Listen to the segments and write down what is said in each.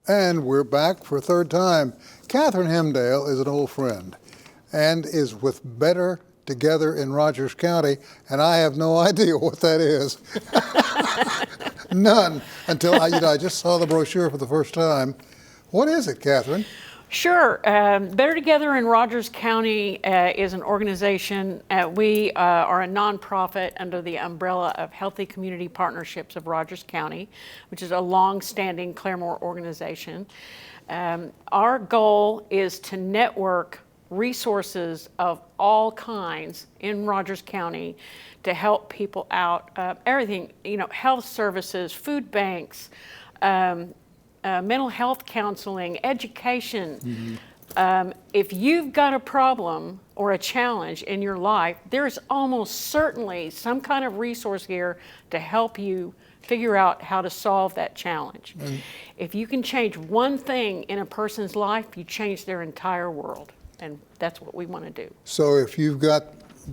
And we're back for a third time. Catherine Heimdale is an old friend and is with Better Together in Rogers County, and I have no idea what that is. None, until I just saw the brochure for the first time. What is it, Catherine? Sure. Better Together in Rogers County is an organization. We are a nonprofit under the umbrella of Healthy Community Partnerships of Rogers County, which is a long-standing Claremore organization. Our goal is to network resources of all kinds in Rogers County to help people out. Everything, health services, food banks, mental health counseling, education. If you've got a problem or a challenge in your life, there's almost certainly some kind of resource here to help you figure out how to solve that challenge. If you can change one thing in a person's life, you change their entire world. And that's what we want to do. So if you've got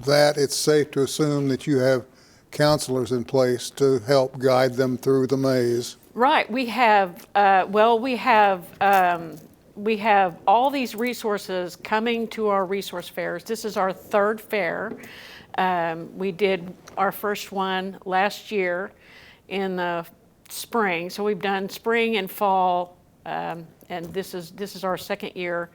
that, it's safe to assume that you have counselors in place to help guide them through the maze. Right. We have, we have all these resources coming to our resource fairs. This is our third fair. We did our first one last year in the spring. So we've done spring and fall, and this is our second year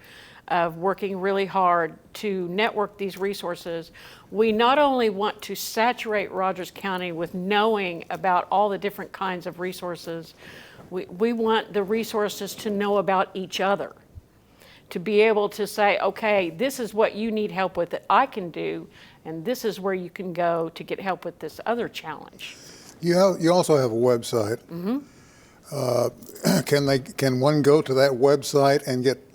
of working really hard to network these resources. We not only want to saturate Rogers County with knowing about all the different kinds of resources, we want the resources to know about each other, to be able to say, okay, this is what you need help with that I can do, and this is where you can go to get help with this other challenge. You also have a website. Can one go to that website and get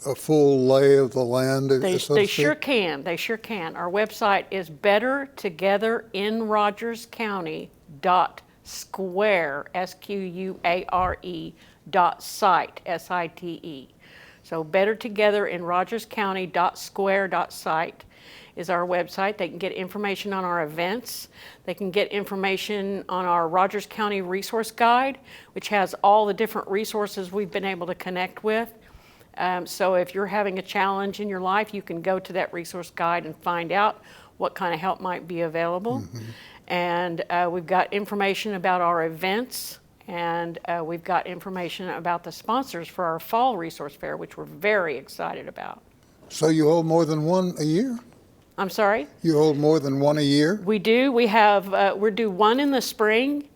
a full lay of the land? They sure can. They sure can. Our website is bettertogetherinrogerscounty.square, SQUARE, .site, SITE. So bettertogetherinrogerscounty.square.site is our website. They can get information on our events. They can get information on our Rogers County Resource Guide, which has all the different resources we've been able to connect with. So if you're having a challenge in your life, you can go to that resource guide and find out what kind of help might be available. And we've got information about our events, and we've got information about the sponsors for our fall resource fair, which we're very excited about. So you hold more than one a year? I'm sorry? You hold more than one a year? We do. We have, we're due one in the spring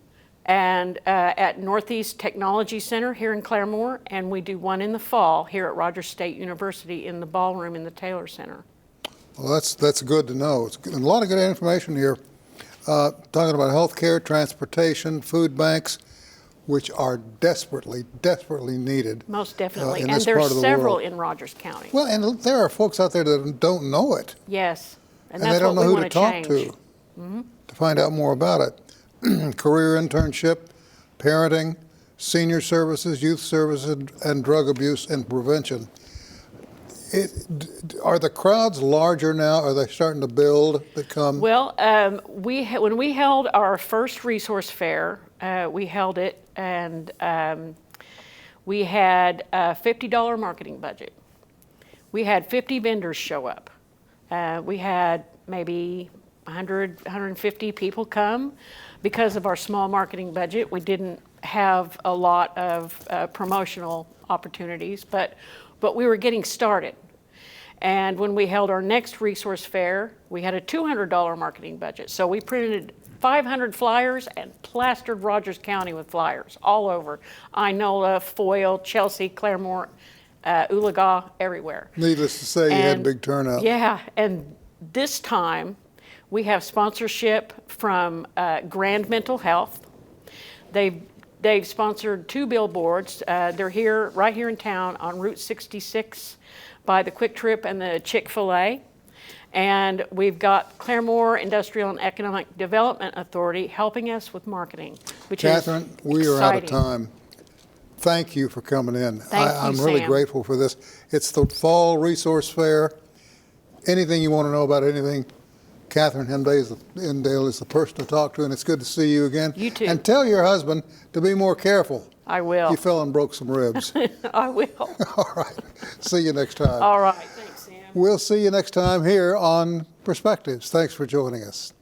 and at Northeast Technology Center here in Claremore, and we do one in the fall here at Rogers State University in the ballroom in the Taylor Center. Well, that's good to know. It's a lot of good information here. Talking about healthcare, transportation, food banks, which are desperately needed. Most definitely, in and this part there's of the several world. in Rogers County. Well, and there are folks out there that don't know it. Yes, And that's they don't what know we who want to talk change. to find out more about it. Career internship, parenting, senior services, youth services, and drug abuse and prevention. Are the crowds larger now? Are they starting to build that come? Well, when we held our first resource fair, we held it, and we had a $50 marketing budget. We had 50 vendors show up. We had maybe 100, 150 people come. Because of our small marketing budget, we didn't have a lot of promotional opportunities, but we were getting started. And when we held our next resource fair, we had a $200 marketing budget. So we printed 500 flyers and plastered Rogers County with flyers all over. Inola, Foyle, Chelsea, Claremore, Oologah, everywhere. Needless to say, you had a big turnout. Yeah, and this time we have sponsorship from Grand Mental Health. They've sponsored 2 billboards. They're right here in town on Route 66 by the Quick Trip and the Chick-fil-A. And we've got Claremore Industrial and Economic Development Authority helping us with marketing, which Catherine, is we are out of exciting. time. Thank you for coming in. I'm you, really Sam. grateful for this. It's the Fall Resource Fair. Anything you want to know about anything, Catherine Heimdale is the person to talk to, and it's good to see you again. You too. And tell your husband to be more careful. I will. You fell and broke some ribs. I will. All right. See you next time. All right. Thanks, Sam. We'll see you next time here on Perspectives. Thanks for joining us.